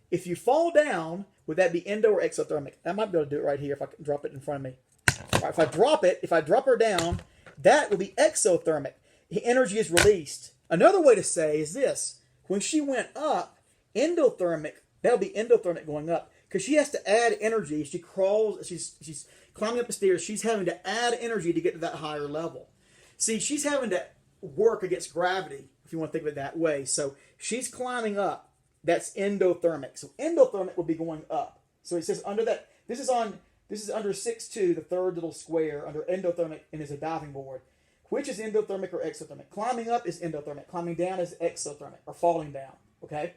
If you fall down, would that be endo or exothermic? I might be able to do it right here if I can drop it in front of me. Right, if I drop her down, that will be exothermic. The energy is released. Another way to say is this. When she went up, endothermic, that would be endothermic going up. Because she has to add energy. She crawls, she's climbing up the stairs. She's having to add energy to get to that higher level. See, she's having to work against gravity, if you want to think of it that way. So she's climbing up. That's endothermic. So endothermic will be going up. So it says under that, this is under 6.2, the third little square, under endothermic, and is a diving board. Which is endothermic or exothermic? Climbing up is endothermic. Climbing down is exothermic, or falling down. Okay?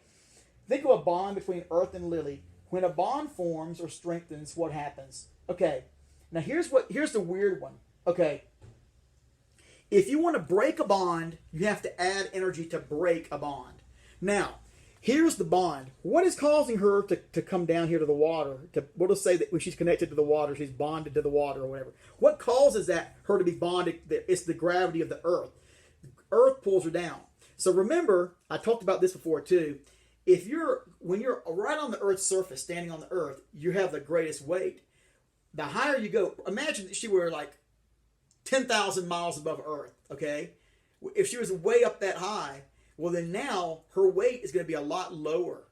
Think of a bond between Earth and Lily. When a bond forms or strengthens, what happens? Okay. Now here's the weird one. Okay. If you want to break a bond, you have to add energy to break a bond. Now, here's the bond. What is causing her to come down here to the water? We'll just say that when she's connected to the water, she's bonded to the water or whatever. What causes her to be bonded? It's the gravity of the Earth. Earth pulls her down. So remember, I talked about this before too. When you're right on the Earth's surface, standing on the Earth, you have the greatest weight. The higher you go, imagine that she were like 10,000 miles above Earth, okay? If she was way up that high, well then now her weight is going to be a lot lower.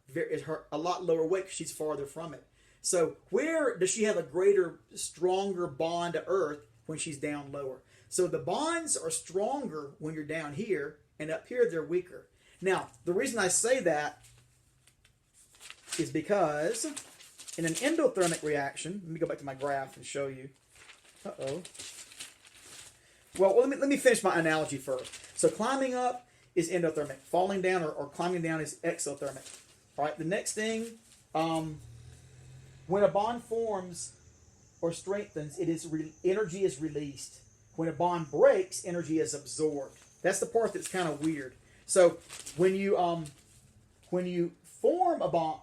A lot lower weight because she's farther from it. So where does she have a greater, stronger bond to Earth when she's down lower? So the bonds are stronger when you're down here, and up here they're weaker. Now, the reason I say that is because in an endothermic reaction, let me go back to my graph and show you. Well, let me finish my analogy first. So climbing up is endothermic. Falling down or climbing down is exothermic. All right, the next thing, when a bond forms or strengthens, energy is released. When a bond breaks, energy is absorbed. That's the part that's kind of weird. So when you form a bond,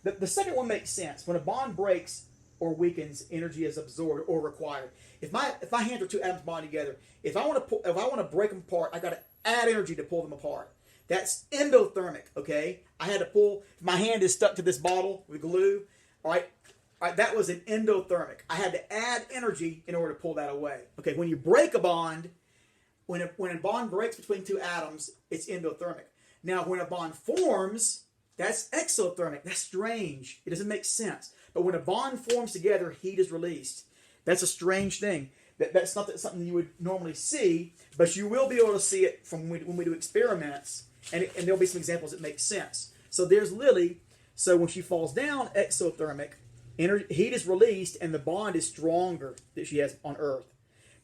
the second one makes sense. When a bond breaks or weakens, energy is absorbed or required. If my hands are two atoms bonded together, if I want to break them apart, I got to add energy to pull them apart. That's endothermic. Okay, I had to pull. My hand is stuck to this bottle with glue. All right, that was an endothermic. I had to add energy in order to pull that away. Okay, when you break a bond, when a bond breaks between two atoms, it's endothermic. Now, when a bond forms, that's exothermic. That's strange. It doesn't make sense. But when a bond forms together, heat is released. That's a strange thing. That's not something you would normally see, but you will be able to see it from when we do experiments, and there'll be some examples that make sense. So there's Lily. So when she falls down, exothermic, heat is released, and the bond is stronger that she has on Earth.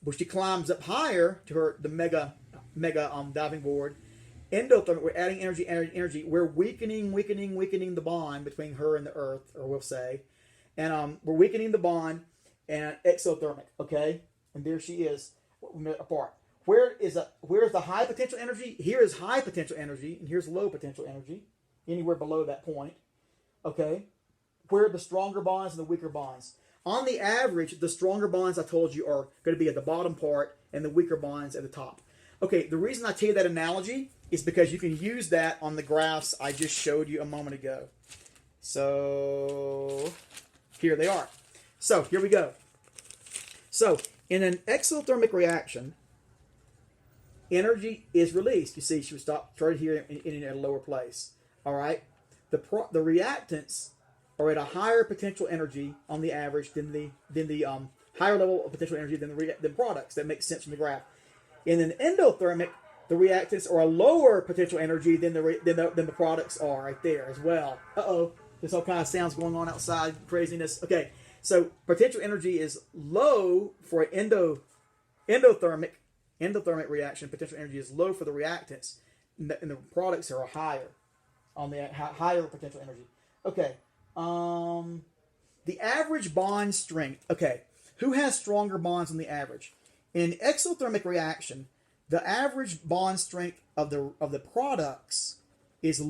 But she climbs up higher to the mega diving board. Endothermic, we're adding energy. We're weakening the bond between her and the Earth, or we'll say, and we're weakening the bond. And exothermic, okay, and there she is apart. Where's the high potential energy? Here is high potential energy, and here's low potential energy, anywhere below that point, okay. Where are the stronger bonds and the weaker bonds? On the average, the stronger bonds I told you are going to be at the bottom part and the weaker bonds at the top. Okay, the reason I tell you that analogy is because you can use that on the graphs I just showed you a moment ago. So here they are. So here we go. So in an exothermic reaction, energy is released. You see, she was started here in a lower place. All right. The reactants are at a higher potential energy on the average than the higher level of potential energy than the products. That makes sense from the graph. In an endothermic, the reactants are a lower potential energy than the products are right there as well. Uh-oh. There's all kind of sounds going on outside, craziness. Okay, so potential energy is low for an endothermic reaction. Potential energy is low for the reactants, and the products are higher on the higher potential energy. Okay, the average bond strength. Okay, who has stronger bonds on the average? In an exothermic reaction, the average bond strength of the products is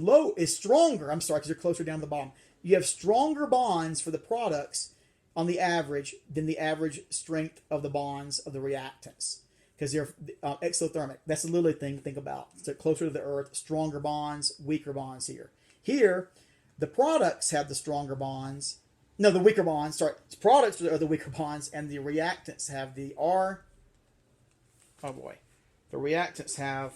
stronger. I'm sorry, because they're closer down to the bottom. You have stronger bonds for the products on the average than the average strength of the bonds of the reactants, because they're exothermic. That's a little thing to think about. So closer to the Earth, stronger bonds, weaker bonds here. Here, the products have the stronger bonds. No, the weaker bonds. Sorry, products are the weaker bonds, and the reactants have the R. Oh boy, the reactants have.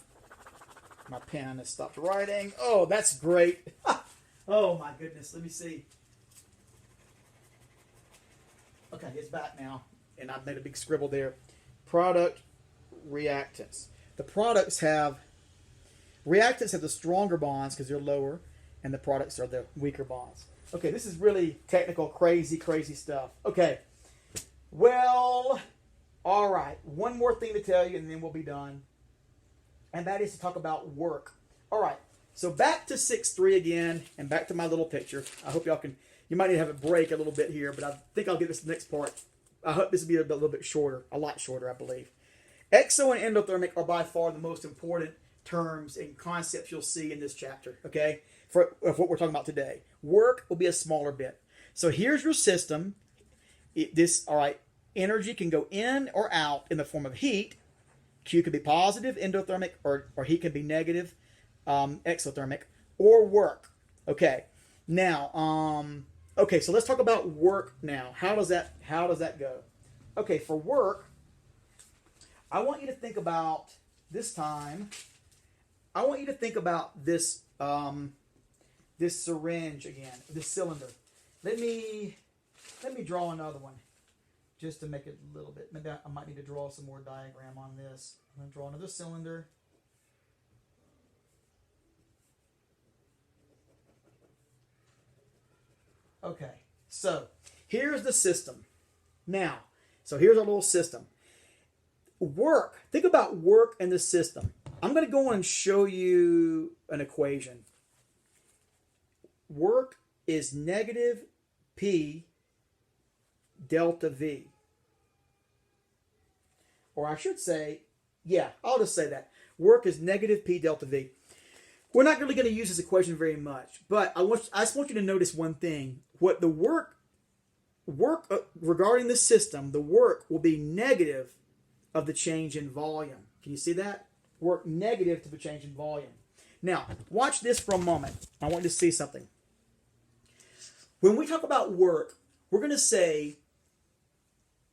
My pen has stopped writing. Oh, that's great. Oh my goodness. Let me see. Okay, it's back now, and I've made a big scribble there. Product reactants. The reactants have the stronger bonds because they're lower, and the products are the weaker bonds. Okay, this is really technical, crazy stuff. Okay, well, all right. One more thing to tell you, and then we'll be done. And that is to talk about work. All right, so back to 6.3 again, and back to my little picture. I hope y'all can, you might need to have a break a little bit here, but I think I'll get this next part. I hope this will be a little bit shorter, a lot shorter, I believe. Exo and endothermic are by far the most important terms and concepts you'll see in this chapter, okay, for what we're talking about today. Work will be a smaller bit. So here's your system. All right, energy can go in or out in the form of heat. Q could be positive, endothermic, or heat can be negative, exothermic, or work. Okay, now, okay, so let's talk about work now. How does that go? Okay, for work, I want you to think about this time. I want you to think about this this syringe again, this cylinder. Let me draw another one, just to make it a little bit. Maybe I might need to draw some more diagram on this. I'm going to draw another cylinder. Okay, so here's the system. Now, so here's our little system. Work. Think about work in the system. I'm going to go and show you an equation. Work is negative P delta V. Or I should say, yeah, I'll just say that. Work is negative P delta V. We're not really going to use this equation very much, but I just want you to notice one thing. What the work regarding the system, the work will be negative of the change in volume. Can you see that? Work negative to the change in volume. Now, watch this for a moment. I want you to see something. When we talk about work, we're going to say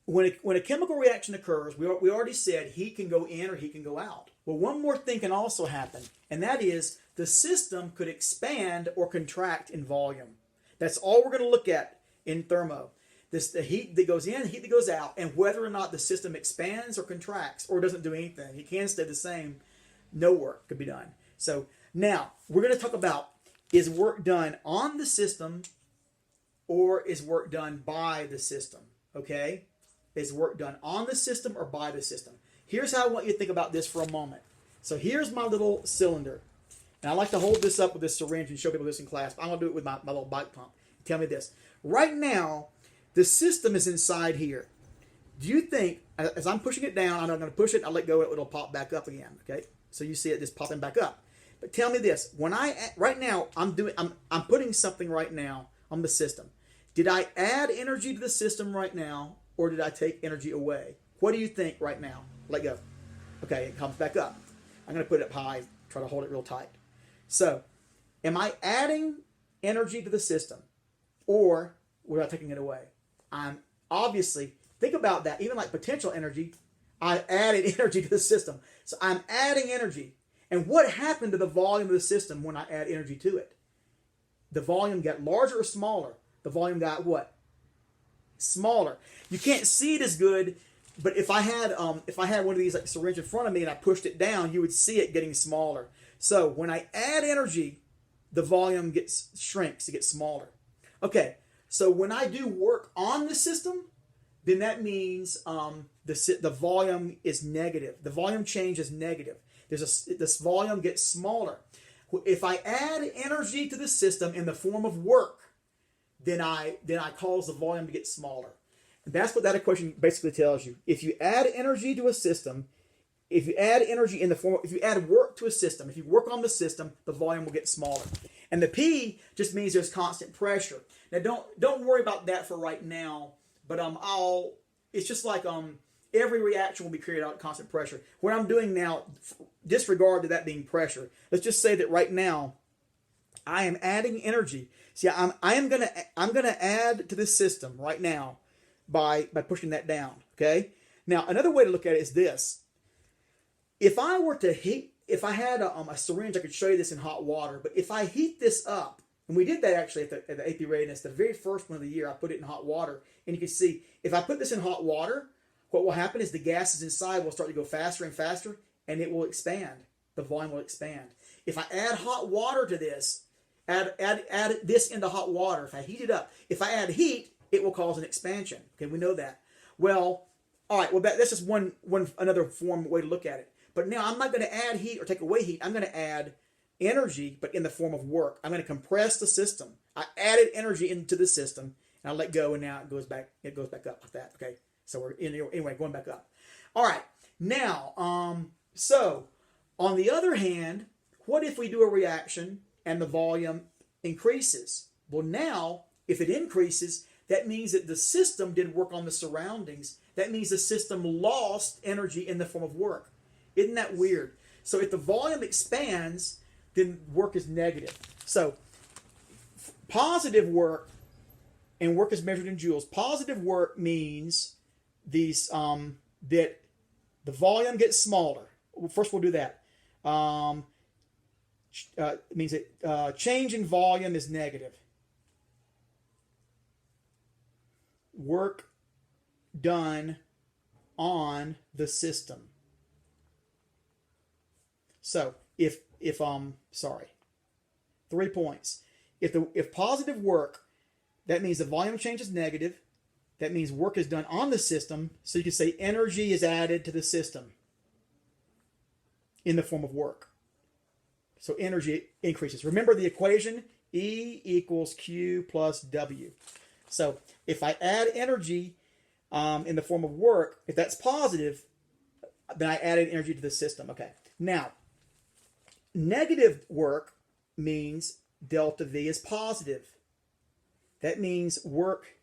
when a chemical reaction occurs, we already said heat can go in or heat can go out. Well, one more thing can also happen, and that is the system could expand or contract in volume. That's all we're going to look at in thermo. The heat that goes in, heat that goes out, and whether or not the system expands or contracts or doesn't do anything. It can stay the same. No work could be done. So now we're going to talk about, is work done on the system or is work done by the system? Okay? Is work done on the system or by the system? Here's how I want you to think about this for a moment. So here's my little cylinder. And I like to hold this up with this syringe and show people this in class. But I'm going to do it with my little bike pump. Tell me this. Right now, the system is inside here. Do you think, as I'm pushing it down, I'm not going to push it, I'll let go, it'll pop back up again. Okay? So you see it just popping back up. But tell me this. Right now, I'm putting something right now on the system. Did I add energy to the system right now, or did I take energy away? What do you think right now? Let go. Okay, it comes back up. I'm going to put it up high, try to hold it real tight. So, am I adding energy to the system, or was I taking it away? I'm obviously, think about that, even like potential energy, I added energy to the system. So I'm adding energy. And what happened to the volume of the system when I add energy to it? The volume got larger or smaller? The volume got what? Smaller. You can't see it as good, but if I had one of these like syringe in front of me and I pushed it down, you would see it getting smaller. So when I add energy, the volume shrinks, it gets smaller. Okay, so when I do work on the system, then that means the volume is negative. The volume change is negative. This volume gets smaller. If I add energy to the system in the form of work, then I cause the volume to get smaller. And that's what that equation basically tells you. If you add energy to a system, if you add work to a system, if you work on the system, the volume will get smaller. And the P just means there's constant pressure. Now don't worry about that for right now, but it's just like every reaction will be carried out at constant pressure. What I'm doing now, disregard to that being pressure. Let's just say that right now I am adding energy. See, I'm gonna add to this system right now by pushing that down. Okay. Now another way to look at it is this: if I were to heat, if I had a syringe, I could show you this in hot water. But if I heat this up, and we did that actually at the AP readiness, the very first one of the year, I put it in hot water, and you can see if I put this in hot water, what will happen is the gases inside will start to go faster and faster, and it will expand. The volume will expand. If I add hot water to this, add this into hot water, if I heat it up, if I add heat, it will cause an expansion. Okay, we know that. Well, all right. Well, that's just another way to look at it. But now I'm not going to add heat or take away heat. I'm going to add energy, but in the form of work. I'm going to compress the system. I added energy into the system, and I let go, and now it goes back. It goes back up like that. Okay. So we're anyway going back up. All right. Now, so on the other hand, what if we do a reaction and the volume increases? Well, now if it increases, that means that the system did work on the surroundings. That means the system lost energy in the form of work. Isn't that weird? So if the volume expands, then work is negative. So positive work, and work is measured in joules. Positive work means that the volume gets smaller. First, we'll do that. It means that change in volume is negative. Work done on the system. So if 3 points. If positive work, that means the volume change is negative. That means work is done on the system. So you can say energy is added to the system in the form of work. So energy increases. Remember the equation? E equals Q plus W. So if I add energy in the form of work, if that's positive, then I added energy to the system. Okay. Now, negative work means delta V is positive. That means work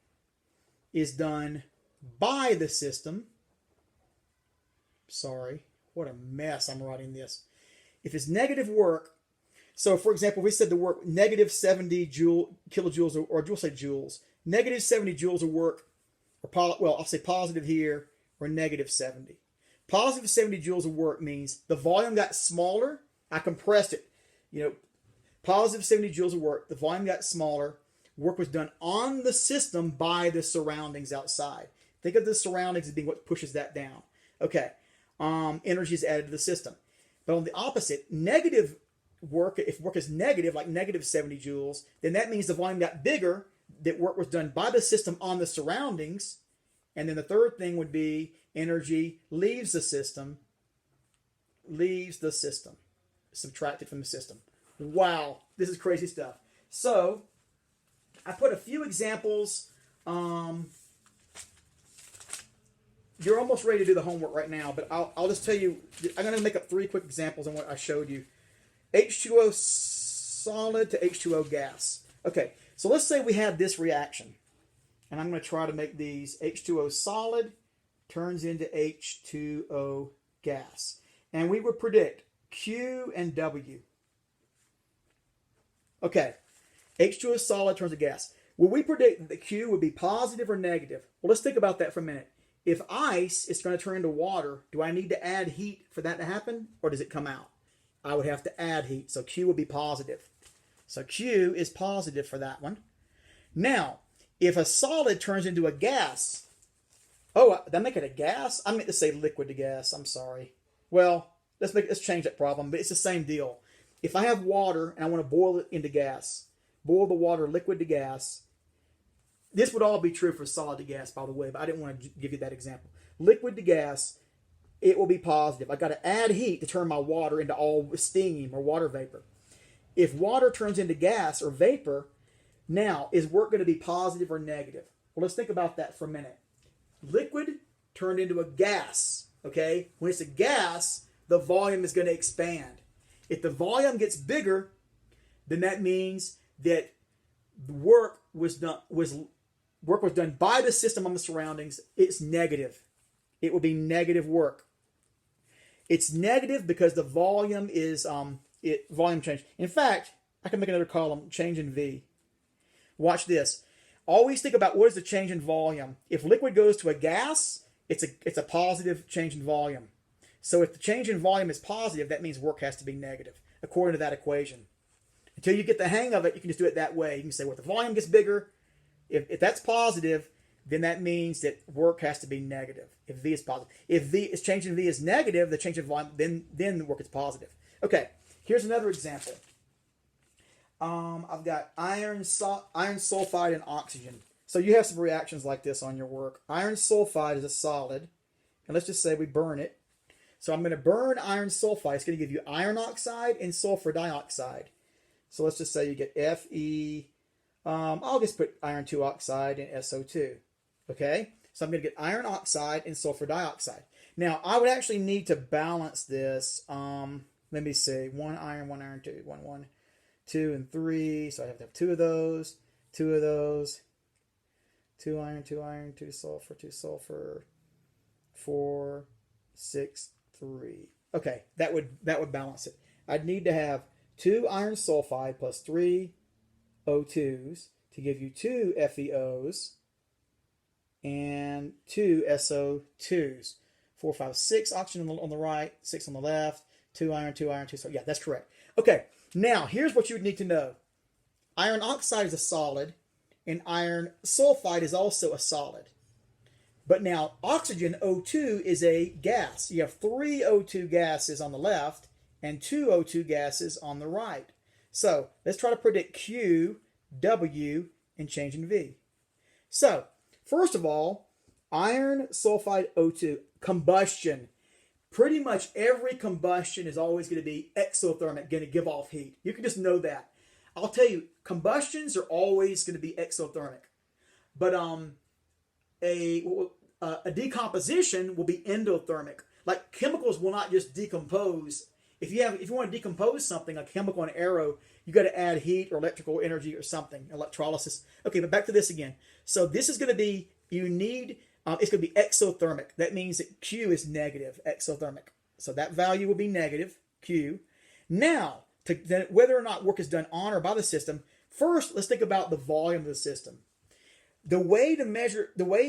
is done by the system. Sorry, what a mess I'm writing this. If it's negative work, so for example, we said the work negative 70 kilojoules, or we'll say joules. Negative 70 joules of work, well, I'll say positive here, or negative 70. Positive 70 joules of work means the volume got smaller. I compressed it. Positive 70 joules of work, the volume got smaller. Work was done on the system by the surroundings outside. Think of the surroundings as being what pushes that down. Okay. Energy is added to the system. But on the opposite, negative work, if work is negative, like negative 70 joules, then that means the volume got bigger, that work was done by the system on the surroundings. And then the third thing would be energy leaves the system, subtracted from the system. Wow, this is crazy stuff. So I put a few examples. You're almost ready to do the homework right now, but I'll just tell you, I'm going to make up 3 quick examples on what I showed you. H2o Solid to H2o Gas. Okay, so let's say we have this reaction. and I'm going to try to make these H2o solid turns into H2o gas. And we would predict Q and W. Okay, H2o solid turns to gas. Will we predict that Q would be positive or negative? Well, let's think about that for a minute. If ice is going to turn into water, do I need to add heat for that to happen, or does it come out? I would have to add heat, so Q would be positive. So Q is positive for that one. Now, if a solid turns into a gas, oh, did I make it a gas? I meant to say liquid to gas. I'm sorry. Well, let's change that problem, but it's the same deal. If I have water and I want to boil it into gas, boil the water liquid to gas. This would all be true for solid to gas, by the way, but I didn't want to give you that example. Liquid to gas, it will be positive. I got to add heat to turn my water into all steam or water vapor. If water turns into gas or vapor, now is work going to be positive or negative? Well, let's think about that for a minute. Liquid turned into a gas, okay? When it's a gas, the volume is going to expand. If the volume gets bigger, then that means that the work was done by the system on the surroundings. It's negative. It will be negative work. It's negative because the volume is volume change. In fact, I can make another column, change in V. Watch this. Always think about what is the change in volume. If liquid goes to a gas, it's a positive change in volume. So if the change in volume is positive, that means work has to be negative, according to that equation. Until you get the hang of it, you can just do it that way. You can say, well, if the volume gets bigger, if that's positive, then that means that work has to be negative. If V is positive. If change in V is negative, the change in volume, then the work is positive. Okay, here's another example. I've got iron sulfide and oxygen. So you have some reactions like this on your work. Iron sulfide is a solid, and let's just say we burn it. So I'm going to burn iron sulfide. It's going to give you iron oxide and sulfur dioxide. So let's just say you get Fe. I'll just put iron 2 oxide and SO2. Okay? So I'm going to get iron oxide and sulfur dioxide. Now, I would actually need to balance this. Let me see. 1 iron, 2. 1, 2, and 3. So I have to have 2 of those. 2 of those. 2 iron, 2 sulfur. 4, 6, 3. Okay, that would balance it. I'd need to have 2 iron sulfide plus 3 O2s to give you 2 FeOs and 2 SO2s. 4, 5, 6 oxygen on the right, 6 on the left, 2 iron, 2 iron, 2 sulfur. Yeah, that's correct. Okay, now here's what you would need to know. Iron oxide is a solid, and iron sulfide is also a solid. But now oxygen, O2, is a gas. You have 3 O2 gases on the left and 2 O2 gases on the right. So let's try to predict Q, W, and change in V. So first of all, iron sulfide O2, combustion. Pretty much every combustion is always going to be exothermic, going to give off heat. You can just know that. I'll tell you, combustions are always going to be exothermic. But a decomposition will be endothermic. Like chemicals will not just decompose. If you want to decompose something, a chemical, an arrow, you got to add heat or electrical energy or something, electrolysis. Okay, but back to this again. So this is going to be, it's going to be exothermic. That means that Q is negative, exothermic. So that value will be negative, Q. Now, whether or not work is done on or by the system, first let's think about the volume of the system. The way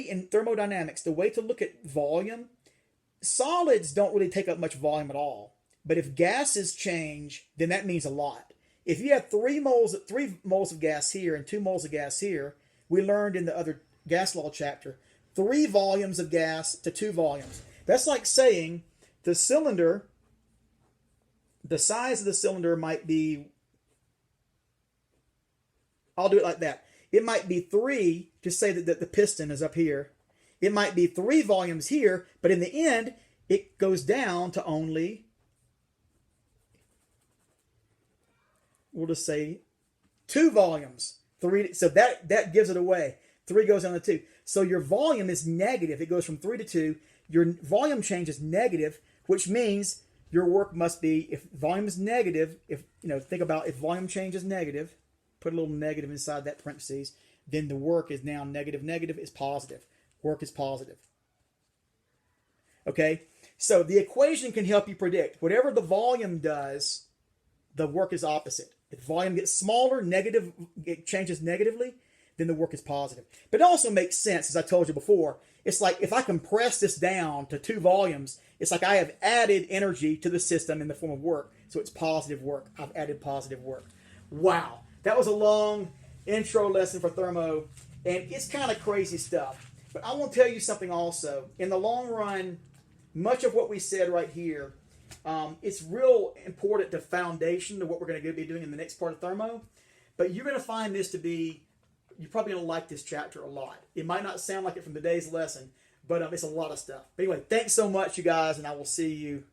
in thermodynamics, the way to look at volume, solids don't really take up much volume at all. But if gases change, then that means a lot. If you have 3 moles of gas here and 2 moles of gas here, we learned in the other gas law chapter, 3 volumes of gas to 2 volumes. That's like saying the cylinder, the size of the cylinder might be, I'll do it like that. It might be 3, just say that the piston is up here. It might be 3 volumes here, but in the end, it goes down to only, we'll just say 2 volumes. 3, so that gives it away. 3 goes down to 2. So your volume is negative. It goes from 3 to 2. Your volume change is negative, which means your work must be, if volume is negative, think about if volume change is negative, put a little negative inside that parentheses, then the work is now negative. Negative is positive. Work is positive. Okay? So the equation can help you predict. Whatever the volume does, the work is opposite. If volume gets smaller, negative, it changes negatively, then the work is positive. But it also makes sense, as I told you before. It's like if I compress this down to 2 volumes, it's like I have added energy to the system in the form of work. So it's positive work. I've added positive work. Wow. That was a long intro lesson for thermo, and it's kind of crazy stuff. But I want to tell you something also. In the long run, much of what we said right here, it's real important to foundation to what we're going to be doing in the next part of thermo. But you're going to find this to be, you're probably going to like this chapter a lot. It might not sound like it from today's lesson, but it's a lot of stuff. But anyway, thanks so much, you guys, and I will see you